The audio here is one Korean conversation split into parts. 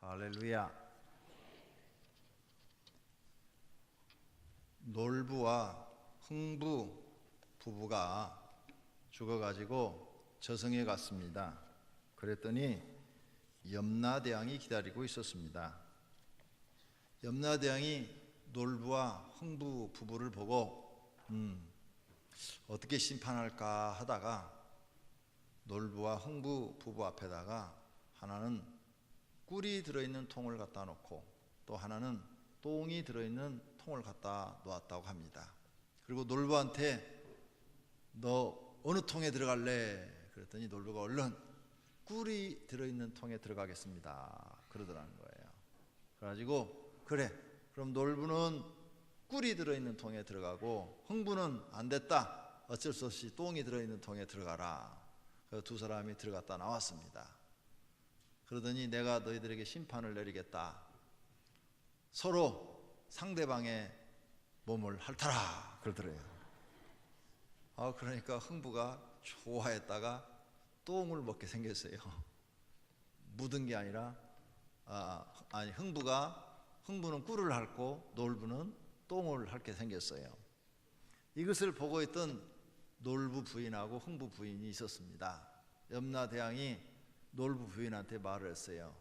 할렐루야. 놀부와 흥부 부부가 죽어가지고 저승에 갔습니다. 그랬더니 염라대왕이 기다리고 있었습니다. 염라대왕이 놀부와 흥부 부부를 보고 어떻게 심판할까 하다가 놀부와 흥부 부부 앞에다가 하나는 꿀이 들어있는 통을 갖다 놓고 또 하나는 똥이 들어있는 통을 갖다 놓았다고 합니다. 그리고 놀부한테 너 어느 통에 들어갈래? 그랬더니 놀부가 얼른 꿀이 들어있는 통에 들어가겠습니다 그러더라는 거예요. 그래가지고 그래 그럼 놀부는 꿀이 들어있는 통에 들어가고 흥부는 안 됐다 어쩔 수 없이 똥이 들어있는 통에 들어가라. 그래서 두 사람이 들어갔다 나왔습니다. 그러더니 내가 너희들에게 심판을 내리겠다. 서로 상대방의 몸을 핥아라 그러더래요. 그러니까 흥부가 좋아했다가 똥을 먹게 생겼어요. 묻은 게 아니라 흥부는 꿀을 핥고 놀부는 똥을 핥게 생겼어요. 이것을 보고 있던 놀부 부인하고 흥부 부인이 있었습니다. 염라대왕이 놀부 부인한테 말을 했어요.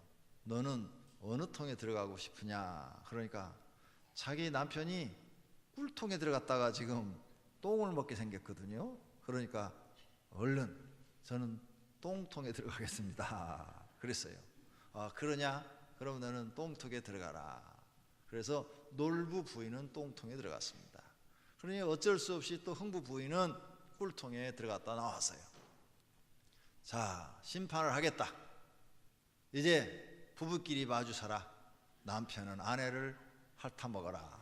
너는 어느 통에 들어가고 싶으냐? 그러니까 자기 남편이 꿀통에 들어갔다가 지금 똥을 먹게 생겼거든요. 그러니까 얼른 저는 똥통에 들어가겠습니다 그랬어요. 그러냐? 그럼 너는 똥통에 들어가라. 그래서 놀부 부인은 똥통에 들어갔습니다. 그러니 어쩔 수 없이 또 흥부 부인은 꿀통에 들어갔다 나왔어요. 자, 심판을 하겠다. 이제 부부끼리 마주 서라. 남편은 아내를 핥아먹어라.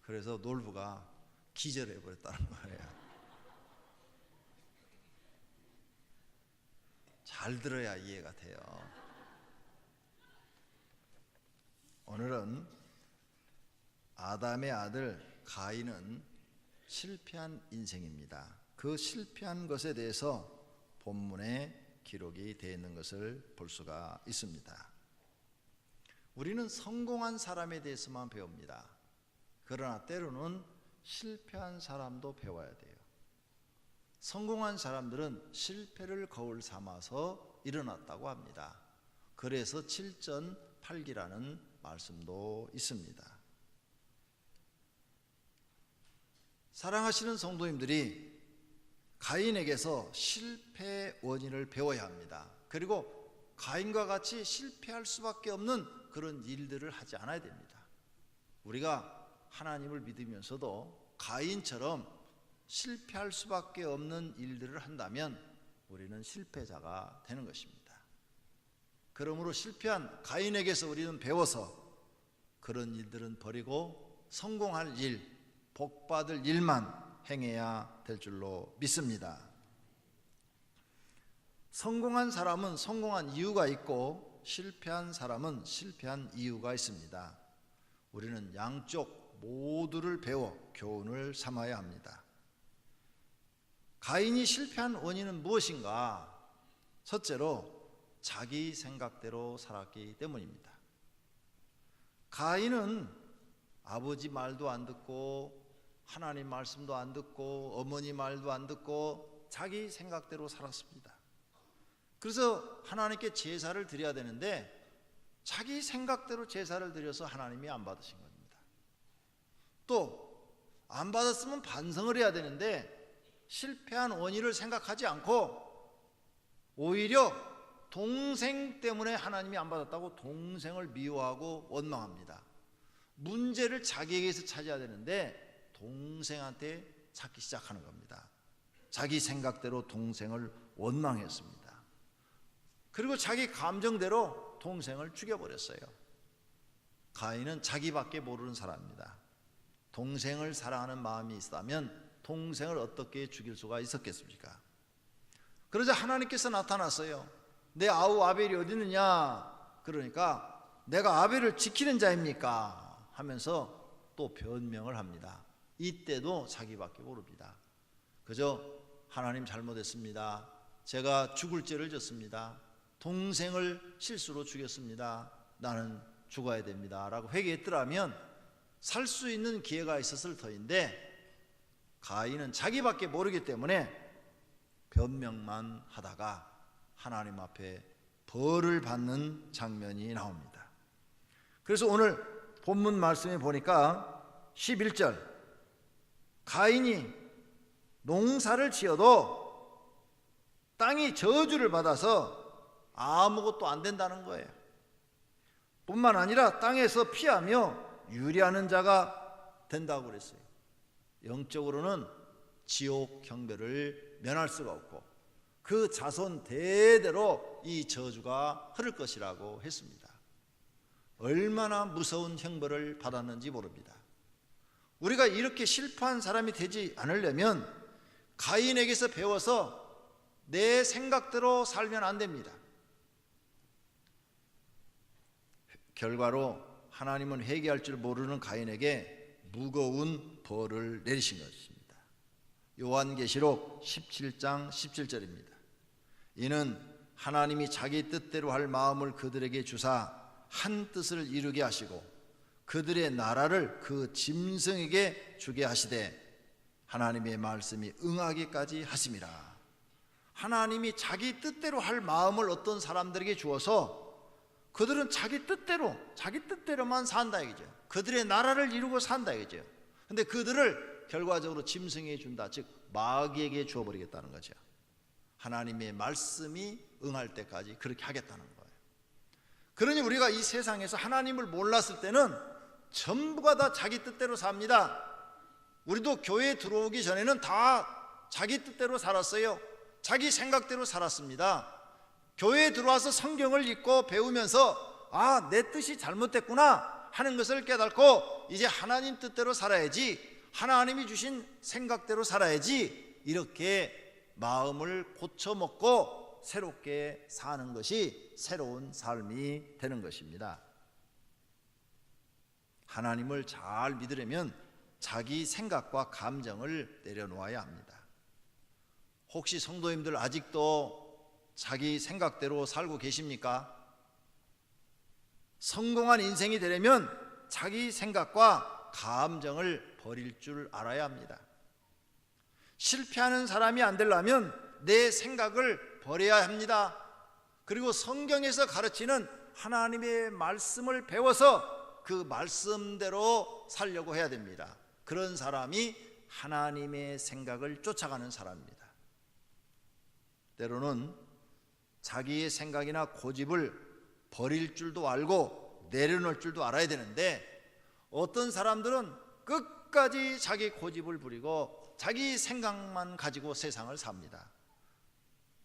그래서 놀부가 기절해 버렸다는 거예요. 잘 들어야 이해가 돼요. 오늘은 아담의 아들 가인은 실패한 인생입니다. 그 실패한 것에 대해서 본문에 기록이 되어 있는 것을 볼 수가 있습니다. 우리는 성공한 사람에 대해서만 배웁니다. 그러나 때로는 실패한 사람도 배워야 돼요. 성공한 사람들은 실패를 거울 삼아서 일어났다고 합니다. 그래서 7전8기라는 말씀도 있습니다. 사랑하시는 성도님들이 가인에게서 실패의 원인을 배워야 합니다. 그리고 가인과 같이 실패할 수밖에 없는 그런 일들을 하지 않아야 됩니다. 우리가 하나님을 믿으면서도 가인처럼 실패할 수밖에 없는 일들을 한다면 우리는 실패자가 되는 것입니다. 그러므로 실패한 가인에게서 우리는 배워서 그런 일들은 버리고 성공할 일, 복받을 일만 행해야 될 줄로 믿습니다. 성공한 사람은 성공한 이유가 있고 실패한 사람은 실패한 이유가 있습니다. 우리는 양쪽 모두를 배워 교훈을 삼아야 합니다. 가인이 실패한 원인은 무엇인가? 첫째로 자기 생각대로 살았기 때문입니다. 가인은 아버지 말도 안 듣고 하나님 말씀도 안 듣고 어머니 말도 안 듣고 자기 생각대로 살았습니다. 그래서 하나님께 제사를 드려야 되는데 자기 생각대로 제사를 드려서 하나님이 안 받으신 겁니다. 또 안 받았으면 반성을 해야 되는데 실패한 원인을 생각하지 않고 오히려 동생 때문에 하나님이 안 받았다고 동생을 미워하고 원망합니다. 문제를 자기에게서 찾아야 되는데 동생한테 찾기 시작하는 겁니다. 자기 생각대로 동생을 원망했습니다. 그리고 자기 감정대로 동생을 죽여버렸어요. 가인은 자기밖에 모르는 사람입니다. 동생을 사랑하는 마음이 있다면 동생을 어떻게 죽일 수가 있었겠습니까? 그러자 하나님께서 나타났어요. 내 아우 아벨이 어디 있느냐? 그러니까 내가 아벨을 지키는 자입니까? 하면서 또 변명을 합니다. 이때도 자기밖에 모릅니다. 그저 하나님 잘못했습니다. 제가 죽을 죄를 졌습니다. 동생을 실수로 죽였습니다. 나는 죽어야 됩니다 라고 회개했더라면 살 수 있는 기회가 있었을 터인데, 가인은 자기밖에 모르기 때문에 변명만 하다가 하나님 앞에 벌을 받는 장면이 나옵니다. 그래서 오늘 본문 말씀에 보니까 11절, 가인이 농사를 지어도 땅이 저주를 받아서 아무것도 안 된다는 거예요. 뿐만 아니라 땅에서 피하며 유리하는 자가 된다고 그랬어요. 영적으로는 지옥 경배를 면할 수가 없고 그 자손 대대로 이 저주가 흐를 것이라고 했습니다. 얼마나 무서운 형벌을 받았는지 모릅니다. 우리가 이렇게 실패한 사람이 되지 않으려면 가인에게서 배워서 내 생각대로 살면 안 됩니다. 결과로 하나님은 회개할 줄 모르는 가인에게 무거운 벌을 내리신 것입니다. 요한계시록 17장 17절입니다. 이는 하나님이 자기 뜻대로 할 마음을 그들에게 주사 한 뜻을 이루게 하시고 그들의 나라를 그 짐승에게 주게 하시되 하나님의 말씀이 응하기까지 하심이라. 하나님이 자기 뜻대로 할 마음을 어떤 사람들에게 주어서 그들은 자기 뜻대로만 산다 이거죠. 그들의 나라를 이루고 산다 이거죠. 근데 그들을 결과적으로 짐승에게 준다, 즉 마귀에게 주어버리겠다는 거죠. 하나님의 말씀이 응할 때까지 그렇게 하겠다는 거예요. 그러니 우리가 이 세상에서 하나님을 몰랐을 때는 전부가 다 자기 뜻대로 삽니다. 우리도 교회에 들어오기 전에는 다 자기 뜻대로 살았어요. 자기 생각대로 살았습니다. 교회에 들어와서 성경을 읽고 배우면서 아, 내 뜻이 잘못됐구나 하는 것을 깨닫고 이제 하나님 뜻대로 살아야지, 하나님이 주신 생각대로 살아야지, 이렇게 마음을 고쳐먹고 새롭게 사는 것이 새로운 삶이 되는 것입니다. 하나님을 잘 믿으려면 자기 생각과 감정을 내려놓아야 합니다. 혹시 성도님들 아직도 자기 생각대로 살고 계십니까? 성공한 인생이 되려면 자기 생각과 감정을 버릴 줄 알아야 합니다. 실패하는 사람이 안 되려면 내 생각을 버려야 합니다. 그리고 성경에서 가르치는 하나님의 말씀을 배워서 그 말씀대로 살려고 해야 됩니다. 그런 사람이 하나님의 생각을 쫓아가는 사람입니다. 때로는 자기의 생각이나 고집을 버릴 줄도 알고 내려놓을 줄도 알아야 되는데, 어떤 사람들은 끝까지 자기 고집을 부리고 자기 생각만 가지고 세상을 삽니다.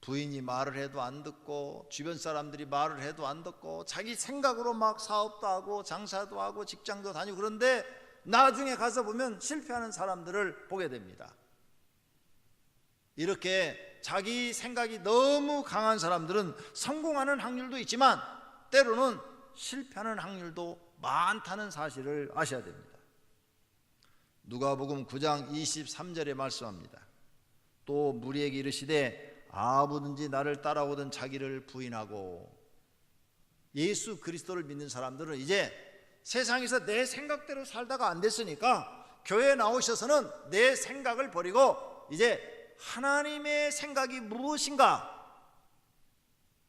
부인이 말을 해도 안 듣고 주변 사람들이 말을 해도 안 듣고 자기 생각으로 막 사업도 하고 장사도 하고 직장도 다니고, 그런데 나중에 가서 보면 실패하는 사람들을 보게 됩니다. 이렇게 자기 생각이 너무 강한 사람들은 성공하는 확률도 있지만 때로는 실패하는 확률도 많다는 사실을 아셔야 됩니다. 누가복음 9장 23절에 말씀합니다. 또 무리에게 이르시되 아무든지 나를 따라오든 자기를 부인하고. 예수 그리스도를 믿는 사람들은 이제 세상에서 내 생각대로 살다가 안 됐으니까 교회에 나오셔서는 내 생각을 버리고 이제 하나님의 생각이 무엇인가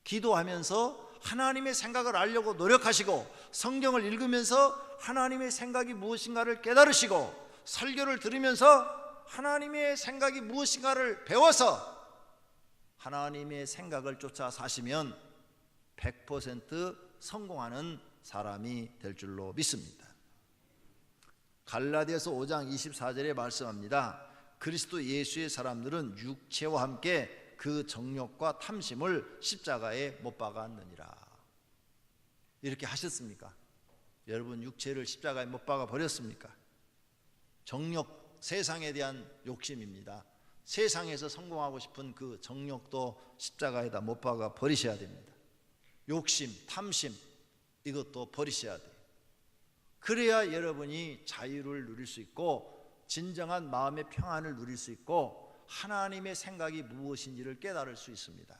기도하면서 하나님의 생각을 알려고 노력하시고, 성경을 읽으면서 하나님의 생각이 무엇인가를 깨달으시고, 설교를 들으면서 하나님의 생각이 무엇인가를 배워서 하나님의 생각을 쫓아 사시면 100% 성공하는 사람이 될 줄로 믿습니다. 갈라디아서 5장 24절에 말씀합니다. 그리스도 예수의 사람들은 육체와 함께 그 정욕과 탐심을 십자가에 못 박았느니라. 이렇게 하셨습니까? 여러분, 육체를 십자가에 못 박아 버렸습니까? 정욕, 세상에 대한 욕심입니다. 세상에서 성공하고 싶은 그 정욕도 십자가에다 못 박아 버리셔야 됩니다. 욕심, 탐심, 이것도 버리셔야 돼요. 그래야 여러분이 자유를 누릴 수 있고 진정한 마음의 평안을 누릴 수 있고 하나님의 생각이 무엇인지를 깨달을 수 있습니다.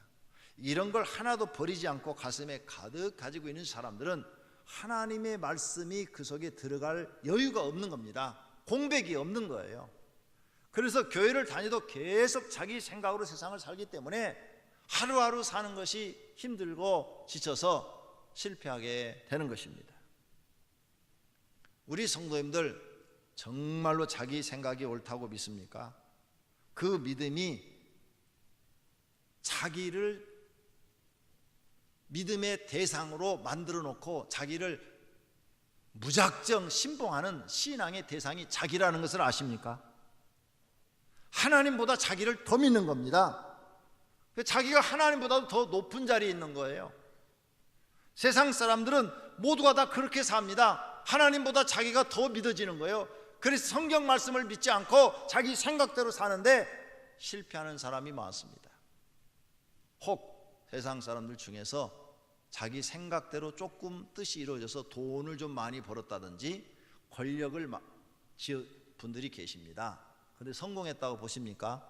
이런 걸 하나도 버리지 않고 가슴에 가득 가지고 있는 사람들은 하나님의 말씀이 그 속에 들어갈 여유가 없는 겁니다. 공백이 없는 거예요. 그래서 교회를 다니도 계속 자기 생각으로 세상을 살기 때문에 하루하루 사는 것이 힘들고 지쳐서 실패하게 되는 것입니다. 우리 성도님들 정말로 자기 생각이 옳다고 믿습니까? 그 믿음이 자기를 믿음의 대상으로 만들어 놓고 자기를 무작정 신봉하는 신앙의 대상이 자기라는 것을 아십니까? 하나님보다 자기를 더 믿는 겁니다. 자기가 하나님보다 더 높은 자리에 있는 거예요. 세상 사람들은 모두가 다 그렇게 삽니다. 하나님보다 자기가 더 믿어지는 거예요. 그래서 성경 말씀을 믿지 않고 자기 생각대로 사는데 실패하는 사람이 많습니다. 혹 세상 사람들 중에서 자기 생각대로 조금 뜻이 이루어져서 돈을 좀 많이 벌었다든지 권력을 지은 분들이 계십니다. 그런데 성공했다고 보십니까?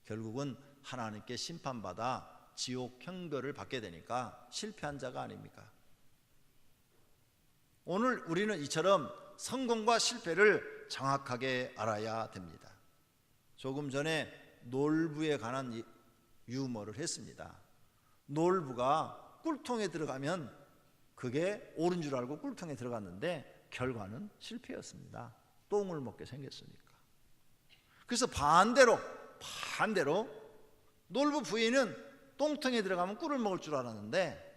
결국은 하나님께 심판받아 지옥 형벌을 받게 되니까 실패한 자가 아닙니까? 오늘 우리는 이처럼 성공과 실패를 정확하게 알아야 됩니다. 조금 전에 놀부에 관한 유머를 했습니다. 놀부가 꿀통에 들어가면 그게 옳은 줄 알고 꿀통에 들어갔는데 결과는 실패였습니다. 똥을 먹게 생겼으니까. 그래서 반대로 놀부 부인은 똥통에 들어가면 꿀을 먹을 줄 알았는데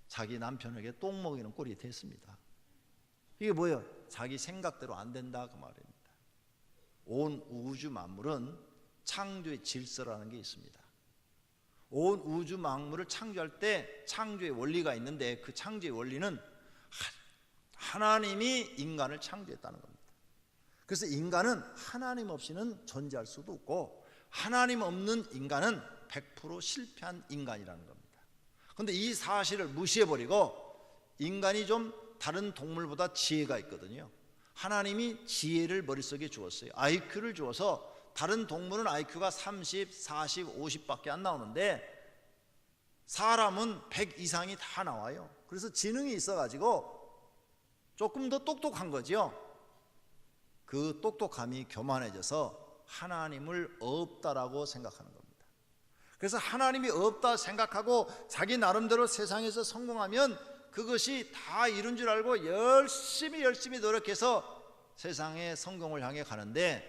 자기 남편에게 똥 먹이는 꼴이 됐습니다. 이게 뭐예요? 자기 생각대로 안 된다 그 말입니다. 온 우주 만물은 창조의 질서라는 게 있습니다. 온 우주 만물을 창조할 때 창조의 원리가 있는데 그 창조의 원리는 하나님이 인간을 창조했다는 겁니다. 그래서 인간은 하나님 없이는 존재할 수도 없고 하나님 없는 인간은 100% 실패한 인간이라는 겁니다. 그런데 이 사실을 무시해버리고 인간이 좀 다른 동물보다 지혜가 있거든요. 하나님이 지혜를 머릿속에 주었어요. IQ를 주어서 다른 동물은 IQ가 30, 40, 50밖에 안 나오는데 사람은 100 이상이 다 나와요. 그래서 지능이 있어가지고 조금 더 똑똑한 거죠. 그 똑똑함이 교만해져서 하나님을 없다라고 생각하는 겁니다. 그래서 하나님이 없다 생각하고 자기 나름대로 세상에서 성공하면 그것이 다 이룬 줄 알고 열심히 노력해서 세상의 성공을 향해 가는데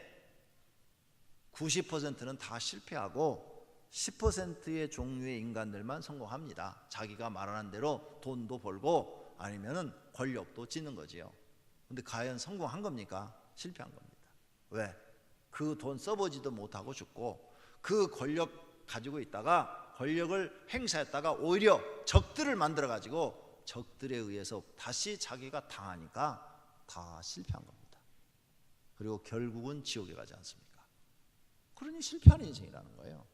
90%는 다 실패하고 10%의 종류의 인간들만 성공합니다. 자기가 말하는 대로 돈도 벌고 아니면은 권력도 짓는 거지요. 근데 과연 성공한 겁니까? 실패한 겁니다. 왜? 그 돈 써보지도 못하고 죽고 그 권력 가지고 있다가 권력을 행사했다가 오히려 적들을 만들어 가지고 적들에 의해서 다시 자기가 당하니까 다 실패한 겁니다. 그리고 결국은 지옥에 가지 않습니까? 그러니 실패하는 인생이라는 거예요.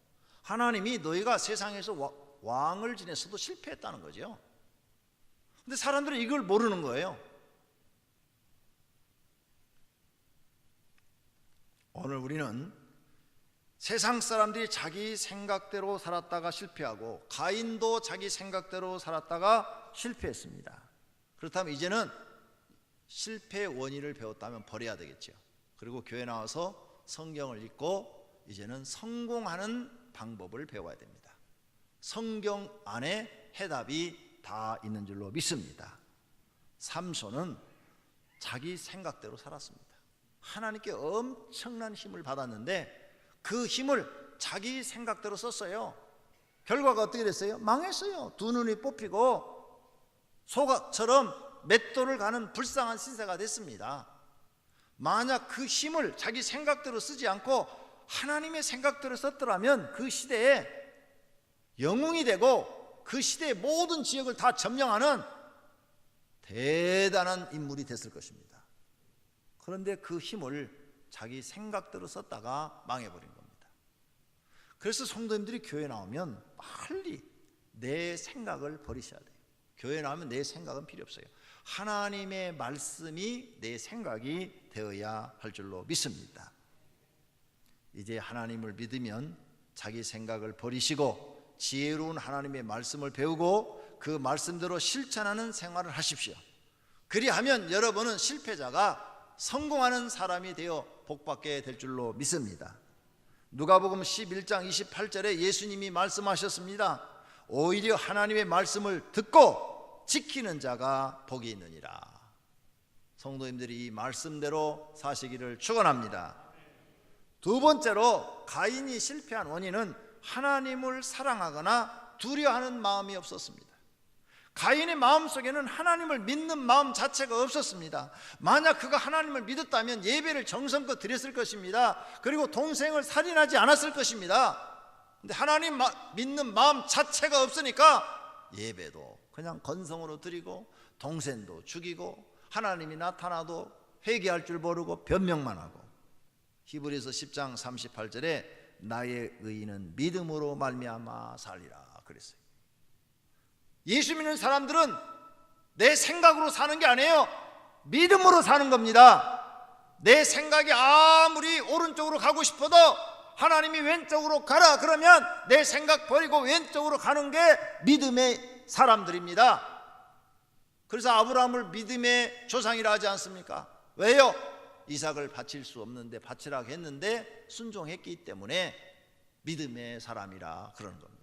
하나님이 너희가 세상에서 왕을 지냈어도 실패했다는 거죠. 근데 사람들은 이걸 모르는 거예요. 오늘 우리는 세상 사람들이 자기 생각대로 살았다가 실패하고 가인도 자기 생각대로 살았다가 실패했습니다. 그렇다면 이제는 실패의 원인을 배웠다면 버려야 되겠죠. 그리고 교회 나와서 성경을 읽고 이제는 성공하는 방법을 배워야 됩니다. 성경 안에 해답이 다 있는 줄로 믿습니다. 삼손은 자기 생각대로 살았습니다. 하나님께 엄청난 힘을 받았는데 그 힘을 자기 생각대로 썼어요. 결과가 어떻게 됐어요? 망했어요. 두 눈이 뽑히고 소처럼 맷돌을 가는 불쌍한 신세가 됐습니다. 만약 그 힘을 자기 생각대로 쓰지 않고 하나님의 생각대로 썼더라면 그 시대에 영웅이 되고 그 시대의 모든 지역을 다 점령하는 대단한 인물이 됐을 것입니다. 그런데 그 힘을 자기 생각대로 썼다가 망해버린 겁니다. 그래서 성도님들이 교회 나오면 빨리 내 생각을 버리셔야 돼요. 교회 나오면 내 생각은 필요 없어요. 하나님의 말씀이 내 생각이 되어야 할 줄로 믿습니다. 이제 하나님을 믿으면 자기 생각을 버리시고 지혜로운 하나님의 말씀을 배우고 그 말씀대로 실천하는 생활을 하십시오. 그리하면 여러분은 실패자가 성공하는 사람이 되어 복받게 될 줄로 믿습니다. 누가복음 11장 28절에 예수님이 말씀하셨습니다. 오히려 하나님의 말씀을 듣고 지키는 자가 복이 있느니라. 성도님들이 이 말씀대로 사시기를 축원합니다. 두 번째로 가인이 실패한 원인은 하나님을 사랑하거나 두려워하는 마음이 없었습니다. 가인의 마음속에는 하나님을 믿는 마음 자체가 없었습니다. 만약 그가 하나님을 믿었다면 예배를 정성껏 드렸을 것입니다. 그리고 동생을 살인하지 않았을 것입니다. 근데 하나님 믿는 마음 자체가 없으니까 예배도 그냥 건성으로 드리고 동생도 죽이고 하나님이 나타나도 회개할 줄 모르고 변명만 하고. 히브리서 10장 38절에 나의 의인은 믿음으로 말미암아 살리라 그랬어요. 예수 믿는 사람들은 내 생각으로 사는 게 아니에요. 믿음으로 사는 겁니다. 내 생각이 아무리 오른쪽으로 가고 싶어도 하나님이 왼쪽으로 가라 그러면 내 생각 버리고 왼쪽으로 가는 게 믿음의 사람들입니다. 그래서 아브라함을 믿음의 조상이라 하지 않습니까? 왜요? 이삭을 바칠 수 없는데 바치라고 했는데 순종했기 때문에 믿음의 사람이라 그러는 겁니다.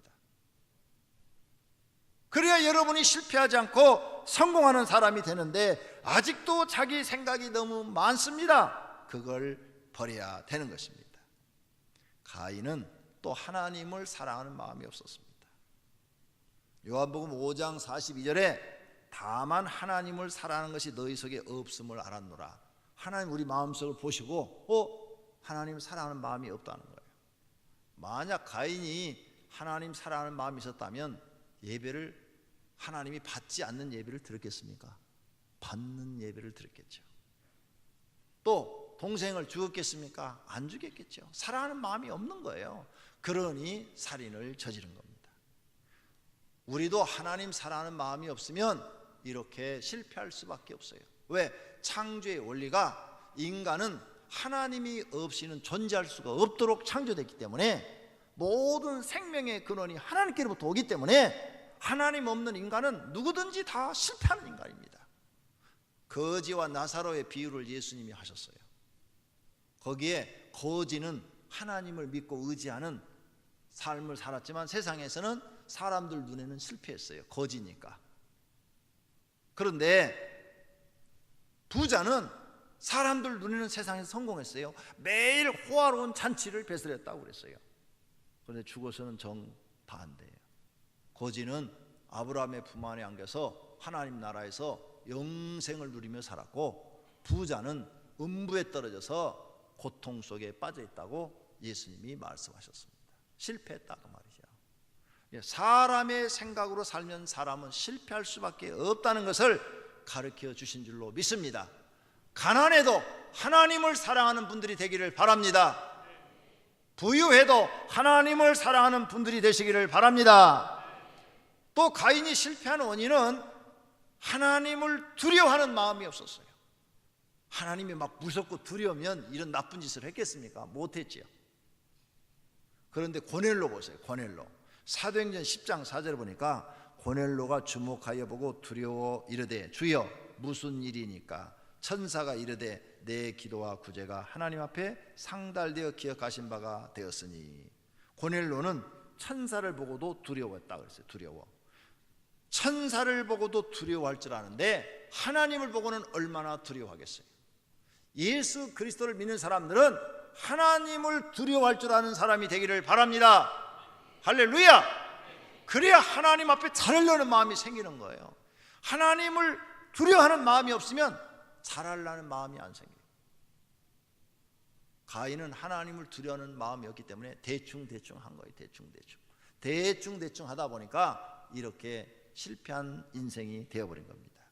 그래야 여러분이 실패하지 않고 성공하는 사람이 되는데 아직도 자기 생각이 너무 많습니다. 그걸 버려야 되는 것입니다. 가인은 또 하나님을 사랑하는 마음이 없었습니다. 요한복음 5장 42절에 다만 하나님을 사랑하는 것이 너희 속에 없음을 알았노라. 하나님 우리 마음속을 보시고 하나님 사랑하는 마음이 없다는 거예요. 만약 가인이 하나님 사랑하는 마음이 있었다면 예배를 하나님이 받지 않는 예배를 드렸겠습니까? 받는 예배를 드렸겠죠. 또 동생을 죽였겠습니까? 안 죽였겠죠. 사랑하는 마음이 없는 거예요. 그러니 살인을 저지른 겁니다. 우리도 하나님 사랑하는 마음이 없으면 이렇게 실패할 수밖에 없어요. 왜? 창조의 원리가 인간은 하나님이 없이는 존재할 수가 없도록 창조됐기 때문에 모든 생명의 근원이 하나님께로부터 오기 때문에 하나님 없는 인간은 누구든지 다 실패하는 인간입니다. 거지와 나사로의 비유를 예수님이 하셨어요. 거기에 거지는 하나님을 믿고 의지하는 삶을 살았지만 세상에서는 사람들 눈에는 실패했어요. 거지니까. 그런데 부자는 사람들 눈에는 세상에서 성공했어요. 매일 호화로운 잔치를 베풀었다고 그랬어요. 그런데 죽어서는 정반대예요. 거지는 아브라함의 품 안에 안겨서 하나님 나라에서 영생을 누리며 살았고 부자는 음부에 떨어져서 고통 속에 빠져 있다고 예수님이 말씀하셨습니다. 실패했다 그 말이죠. 사람의 생각으로 살면 사람은 실패할 수밖에 없다는 것을 가르쳐 주신 줄로 믿습니다. 가난해도 하나님을 사랑하는 분들이 되기를 바랍니다. 부유해도 하나님을 사랑하는 분들이 되시기를 바랍니다. 또 가인이 실패한 원인은 하나님을 두려워하는 마음이 없었어요. 하나님이 막 무섭고 두려우면 이런 나쁜 짓을 했겠습니까? 못했지요. 그런데 고넬로 보세요. 고넬로 사도행전 10장 4절에 보니까 고넬로가 주목하여 보고 두려워 이르되 주여 무슨 일이니까 천사가 이르되 내 기도와 구제가 하나님 앞에 상달되어 기억하신 바가 되었으니. 고넬로는 천사를 보고도 두려워했다 그랬어요. 두려워. 천사를 보고도 두려워할 줄 아는데 하나님을 보고는 얼마나 두려워하겠어요. 예수 그리스도를 믿는 사람들은 하나님을 두려워할 줄 아는 사람이 되기를 바랍니다. 할렐루야. 그래야 하나님 앞에 잘하려는 마음이 생기는 거예요. 하나님을 두려워하는 마음이 없으면 잘하려는 마음이 안 생겨요. 가인은 하나님을 두려워하는 마음이었기 때문에 대충 한 거예요. 대충 하다 보니까 이렇게 실패한 인생이 되어버린 겁니다.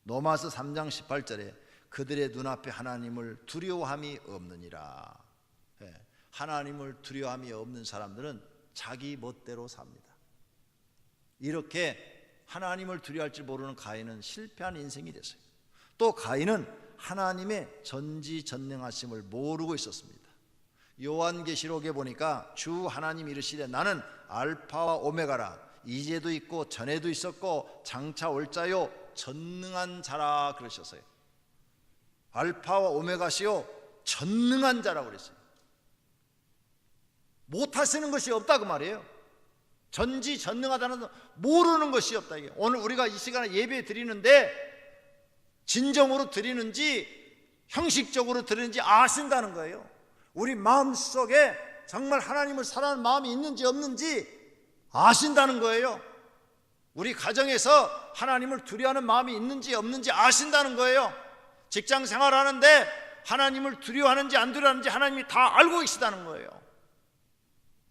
로마서 3장 18절에 그들의 눈앞에 하나님을 두려워함이 없느니라. 하나님을 두려워함이 없는 사람들은 자기 멋대로 삽니다. 이렇게 하나님을 두려워할 줄 모르는 가인은 실패한 인생이 됐어요. 또 가인은 하나님의 전지전능하심을 모르고 있었습니다. 요한계시록에 보니까 주 하나님 이르시되 나는 알파와 오메가라. 이제도 있고 전에도 있었고 장차 올 자요 전능한 자라 그러셨어요. 알파와 오메가시요 전능한 자라고 그랬어요. 못하시는 것이 없다 그 말이에요. 전지전능하다는 모르는 것이 없다. 이게 오늘 우리가 이 시간에 예배 드리는데 진정으로 드리는지 형식적으로 드리는지 아신다는 거예요. 우리 마음속에 정말 하나님을 사랑하는 마음이 있는지 없는지 아신다는 거예요. 우리 가정에서 하나님을 두려워하는 마음이 있는지 없는지 아신다는 거예요. 직장 생활하는데 하나님을 두려워하는지 안 두려워하는지 하나님이 다 알고 계시다는 거예요.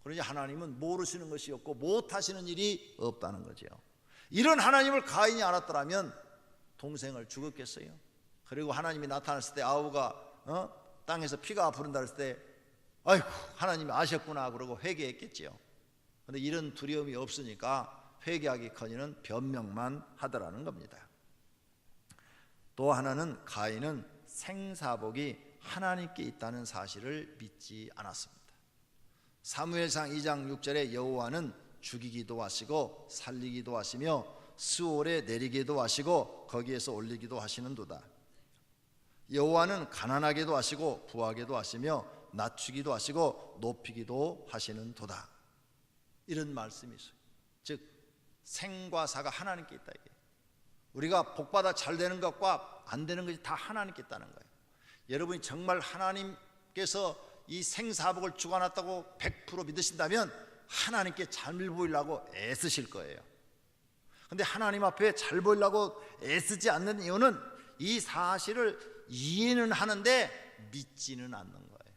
그러니 하나님은 모르시는 것이 없고 못하시는 일이 없다는 거죠. 이런 하나님을 가인이 알았더라면 동생을 죽었겠어요? 그리고 하나님이 나타났을 때 아우가 땅에서 피가 부른다 했을 때 아이고 하나님이 아셨구나 그러고 회개했겠지요. 그런데 이런 두려움이 없으니까 회개하기커니는 변명만 하더라는 겁니다. 또 하나는 가인은 생사복이 하나님께 있다는 사실을 믿지 않았습니다. 사무엘상 2장 6절에 여호와는 죽이기도 하시고 살리기도 하시며 스올에 내리기도 하시고 거기에서 올리기도 하시는도다. 여호와는 가난하게도 하시고 부하게도 하시며 낮추기도 하시고 높이기도 하시는도다. 이런 말씀이 있어요. 즉 생과 사가 하나님께 있다 이게. 우리가 복받아 잘 되는 것과 안 되는 것이 다 하나님께 있다는 거예요. 여러분이 정말 하나님께서 이 생사복을 주관했다고 100% 믿으신다면 하나님께 잘 보이려고 애쓰실 거예요. 그런데 하나님 앞에 잘 보이려고 애쓰지 않는 이유는 이 사실을 이해는 하는데 믿지는 않는 거예요.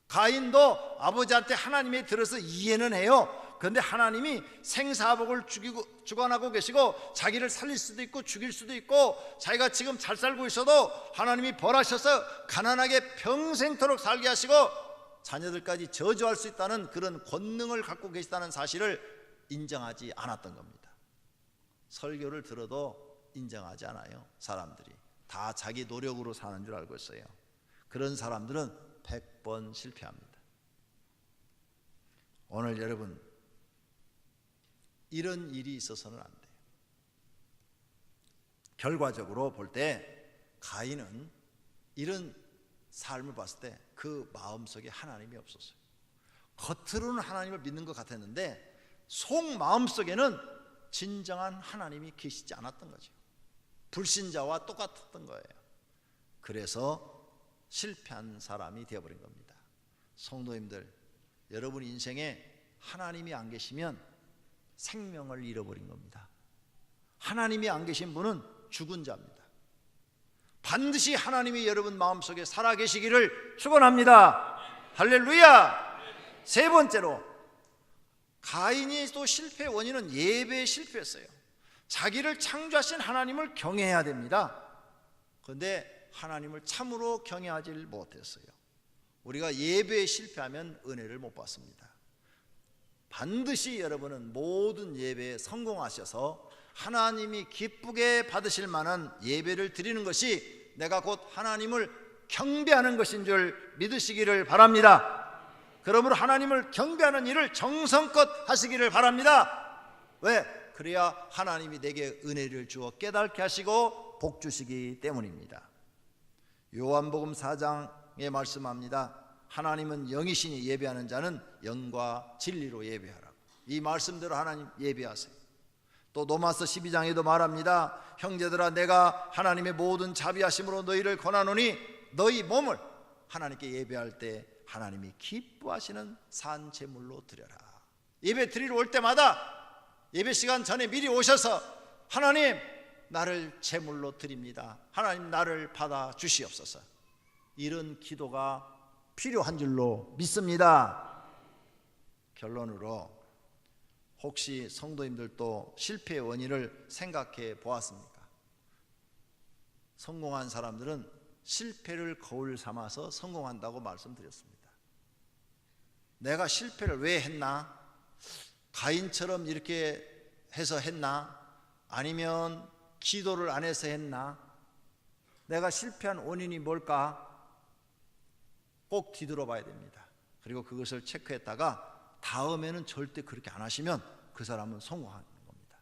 가인도 아버지한테 하나님이 들어서 이해는 해요. 그런데 하나님이 생사복을 주관하고 계시고 자기를 살릴 수도 있고 죽일 수도 있고 자기가 지금 잘 살고 있어도 하나님이 벌하셔서 가난하게 평생토록 살게 하시고 자녀들까지 저주할 수 있다는 그런 권능을 갖고 계시다는 사실을 인정하지 않았던 겁니다. 설교를 들어도 인정하지 않아요. 사람들이 다 자기 노력으로 사는 줄 알고 있어요. 그런 사람들은 100번 실패합니다. 오늘 여러분 이런 일이 있어서는 안 돼요. 결과적으로 볼 때 가인은 이런 삶을 봤을 때 그 마음속에 하나님이 없었어요. 겉으로는 하나님을 믿는 것 같았는데 속 마음속에는 진정한 하나님이 계시지 않았던 거죠. 불신자와 똑같았던 거예요. 그래서 실패한 사람이 되어버린 겁니다. 성도님들, 여러분 인생에 하나님이 안 계시면 생명을 잃어버린 겁니다. 하나님이 안 계신 분은 죽은 자입니다. 반드시 하나님이 여러분 마음속에 살아계시기를 축원합니다. 할렐루야. 세 번째로 가인이 또 실패의 원인은 예배의 실패였어요. 자기를 창조하신 하나님을 경외해야 됩니다. 그런데 하나님을 참으로 경외하지 못했어요. 우리가 예배에 실패하면 은혜를 못 받습니다. 반드시 여러분은 모든 예배에 성공하셔서 하나님이 기쁘게 받으실 만한 예배를 드리는 것이 내가 곧 하나님을 경배하는 것인 줄 믿으시기를 바랍니다. 그러므로 하나님을 경배하는 일을 정성껏 하시기를 바랍니다. 왜? 그래야 하나님이 내게 은혜를 주어 깨닫게 하시고 복 주시기 때문입니다. 요한복음 4장에 말씀합니다. 하나님은 영이시니 예배하는 자는 영과 진리로 예배하라고. 이 말씀대로 하나님 예배하세요. 또 로마서 12장에도 말합니다. 형제들아 내가 하나님의 모든 자비하심으로 너희를 권하노니 너희 몸을 하나님께 예배할 때 하나님이 기뻐하시는 산 제물로 드려라. 예배 드리러 올 때마다 예배 시간 전에 미리 오셔서 하나님 나를 제물로 드립니다. 하나님 나를 받아 주시옵소서. 이런 기도가 필요한 줄로 믿습니다. 결론으로 혹시 성도님들도 실패의 원인을 생각해 보았습니까? 성공한 사람들은 실패를 거울 삼아서 성공한다고 말씀드렸습니다. 내가 실패를 왜 했나? 가인처럼 이렇게 해서 했나? 아니면 기도를 안 해서 했나? 내가 실패한 원인이 뭘까? 꼭 뒤돌아봐야 됩니다. 그리고 그것을 체크했다가 다음에는 절대 그렇게 안 하시면 그 사람은 성공하는 겁니다.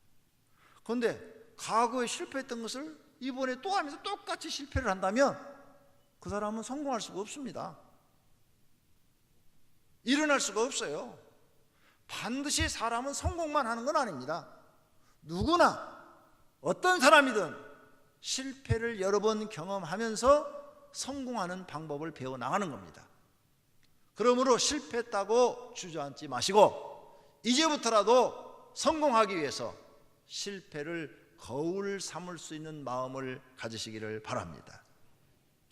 그런데 과거에 실패했던 것을 이번에 또 하면서 똑같이 실패를 한다면 그 사람은 성공할 수가 없습니다. 일어날 수가 없어요. 반드시 사람은 성공만 하는 건 아닙니다. 누구나 어떤 사람이든 실패를 여러 번 경험하면서 성공하는 방법을 배워나가는 겁니다. 그러므로 실패했다고 주저앉지 마시고 이제부터라도 성공하기 위해서 실패를 거울 삼을 수 있는 마음을 가지시기를 바랍니다.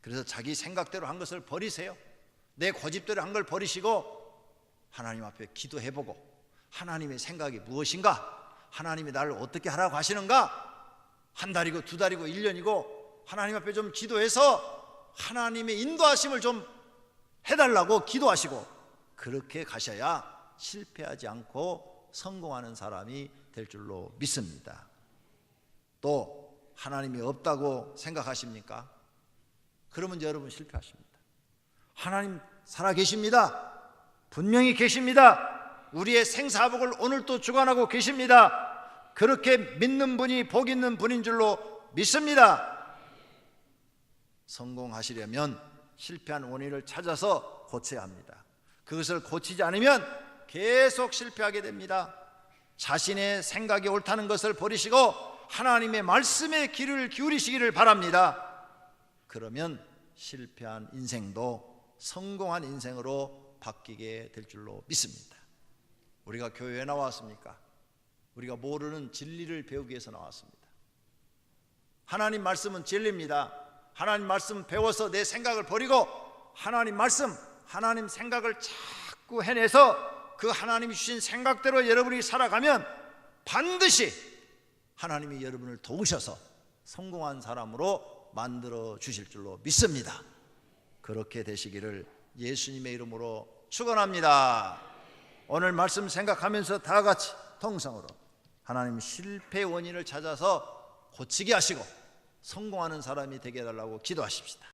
그래서 자기 생각대로 한 것을 버리세요. 내 고집대로 한 걸 버리시고 하나님 앞에 기도해보고 하나님의 생각이 무엇인가, 하나님이 나를 어떻게 하라고 하시는가, 한 달이고 두 달이고 1년이고 하나님 앞에 좀 기도해서 하나님의 인도하심을 좀 해달라고 기도하시고 그렇게 가셔야 실패하지 않고 성공하는 사람이 될 줄로 믿습니다. 또 하나님이 없다고 생각하십니까? 그러면 여러분 실패하십니다. 하나님 살아계십니다. 분명히 계십니다. 우리의 생사복을 오늘도 주관하고 계십니다. 그렇게 믿는 분이 복 있는 분인 줄로 믿습니다. 성공하시려면 실패한 원인을 찾아서 고쳐야 합니다. 그것을 고치지 않으면 계속 실패하게 됩니다. 자신의 생각이 옳다는 것을 버리시고 하나님의 말씀에 귀를 기울이시기를 바랍니다. 그러면 실패한 인생도 성공한 인생으로 바뀌게 될 줄로 믿습니다. 우리가 교회에 나왔습니까? 우리가 모르는 진리를 배우기 위해서 나왔습니다. 하나님 말씀은 진리입니다. 하나님 말씀 배워서 내 생각을 버리고 하나님 말씀, 하나님 생각을 자꾸 해내서 그 하나님이 주신 생각대로 여러분이 살아가면 반드시 하나님이 여러분을 도우셔서 성공한 사람으로 만들어 주실 줄로 믿습니다. 그렇게 되시기를 예수님의 이름으로 축원합니다. 오늘 말씀 생각하면서 다 같이 통성으로 하나님 실패 원인을 찾아서 고치게 하시고 성공하는 사람이 되게 해달라고 기도하십시다.